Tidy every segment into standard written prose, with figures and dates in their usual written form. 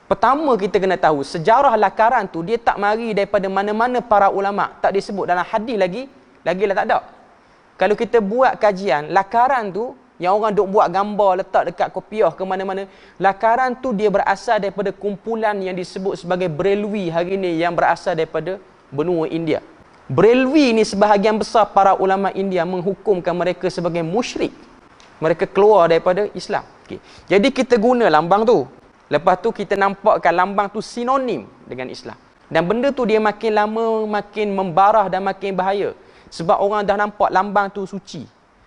Pertama kita kena tahu, sejarah lakaran tu dia tak mari daripada mana-mana para ulama, tak disebut dalam hadis lagilah tak ada. Kalau kita buat kajian, lakaran tu yang orang duk buat gambar letak dekat kopiah ke mana-mana, lakaran tu dia berasal daripada kumpulan yang disebut sebagai Brelwi hari ni, yang berasal daripada benua India. Brelwi ni sebahagian besar para ulama India menghukumkan mereka sebagai musyrik. Mereka keluar daripada Islam. Okay. Jadi kita guna lambang tu. Lepas tu kita nampakkan lambang tu sinonim dengan Islam. Dan benda tu dia makin lama makin membarah dan makin bahaya. Sebab orang dah nampak lambang tu suci.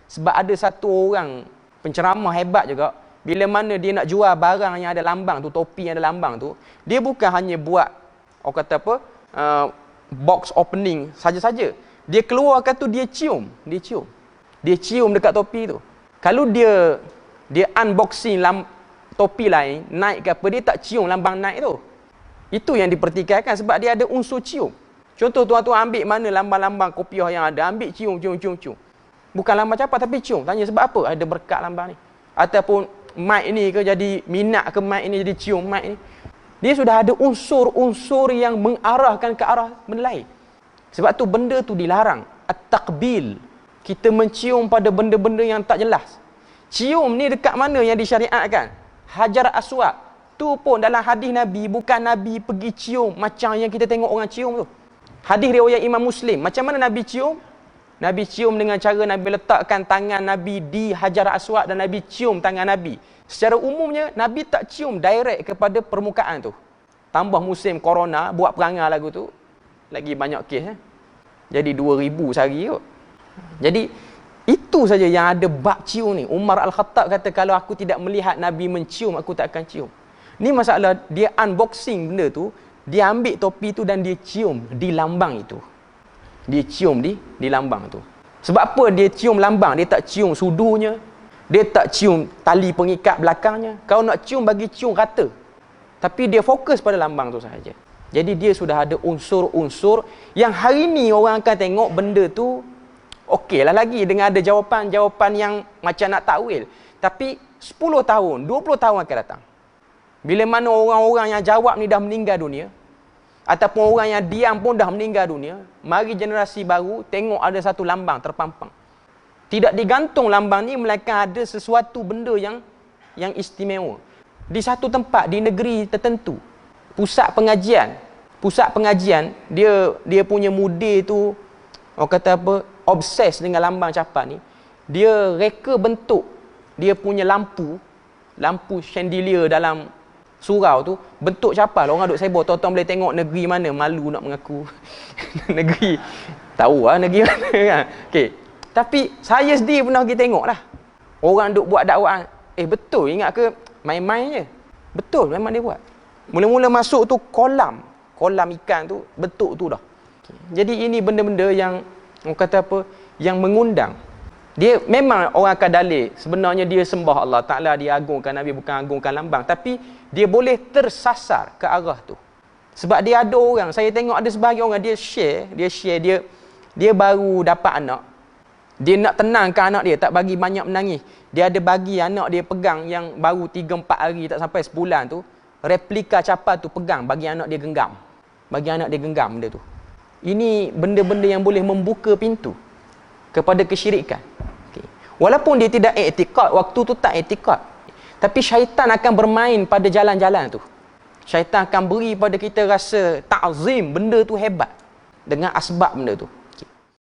Sebab ada satu orang penceramah hebat juga, bila mana dia nak jual barang yang ada lambang tu, topi yang ada lambang tu, dia bukan hanya buat, orang kata apa, box opening saja-saja. Dia keluarkan tu, dia cium dekat topi tu. Kalau dia unboxing topi lain, naik ke apa, dia tak cium lambang naik tu. Itu yang dipertikaikan sebab dia ada unsur cium. Contoh tuan-tuan ambil mana lambang-lambang kopiah yang ada, ambil cium. Bukan lambang capat tapi cium. Tanya sebab apa ada berkat lambang ni. Ataupun mic ni ke jadi minat ke mic ni jadi cium mic ni. Dia sudah ada unsur-unsur yang mengarahkan ke arah benda lain. Sebab tu benda tu dilarang. At-taqbil. Kita mencium pada benda-benda yang tak jelas. Cium ni dekat mana yang disyariatkan? Hajar Aswad. Tu pun dalam hadis Nabi, bukan Nabi pergi cium macam yang kita tengok orang cium tu. Hadis riwayat Imam Muslim. Macam mana Nabi cium? Nabi cium dengan cara Nabi letakkan tangan Nabi di Hajar Aswad dan Nabi cium tangan Nabi. Secara umumnya, Nabi tak cium direct kepada permukaan tu. Tambah musim corona, buat perangai lagu tu, lagi banyak kes. Jadi 2,000 sehari kot. Jadi, itu saja yang ada bab cium ni. Umar Al-Khattab kata, kalau aku tidak melihat Nabi mencium, aku tak akan cium. Ni masalah, dia unboxing benda tu, dia ambil topi tu dan dia cium di lambang itu. Dia cium di lambang tu. Sebab apa dia cium lambang? Dia tak cium sudunya. Dia tak cium tali pengikat belakangnya. Kalau nak cium, bagi cium rata. Tapi dia fokus pada lambang tu sahaja. Jadi dia sudah ada unsur-unsur yang hari ni orang akan tengok benda tu okey lah lagi dengan ada jawapan-jawapan yang macam nak takwil. Tapi 10 tahun, 20 tahun akan datang. Bila mana orang-orang yang jawab ni dah meninggal dunia, ataupun orang yang diam pun dah meninggal dunia, mari generasi baru tengok ada satu lambang terpampang. Tidak digantung lambang ni, melainkan ada sesuatu benda yang istimewa. Di satu tempat, di negeri tertentu, pusat pengajian, dia punya mudir tu, orang kata apa, obses dengan lambang capat ni. Dia reka bentuk dia punya lampu chandelier dalam surau tu, bentuk capat. Orang duk sibuk, tuan-tuan boleh tengok negeri mana, malu nak mengaku. Negeri, tahu lah negeri mana kan. Okay. Tapi saya sendiri pernah pergi tengok lah. Orang duk buat dakwaan. Betul ingat ke main-main je? Betul, memang dia buat. Mula-mula masuk tu kolam ikan tu, bentuk tu dah. Jadi ini benda-benda yang, orang kata apa, yang mengundang. Dia memang orang akan dalil, sebenarnya dia sembah Allah Ta'ala, dia agungkan Nabi, bukan agungkan lambang. Tapi dia boleh tersasar ke arah tu. Sebab dia ada orang, saya tengok ada sebahagian orang, dia share, dia baru dapat anak. Dia nak tenangkan anak dia, tak bagi banyak menangis. Dia ada bagi anak dia pegang yang baru 3-4 hari, tak sampai sebulan tu, replika capat tu pegang, bagi anak dia genggam. Benda tu. Ini benda-benda yang boleh membuka pintu kepada kesyirikan. Okay. Walaupun dia tidak i'tikad, waktu tu tak i'tikad. Tapi syaitan akan bermain pada jalan-jalan tu. Syaitan akan beri pada kita rasa ta'zim, benda tu hebat. Dengan asbab benda tu.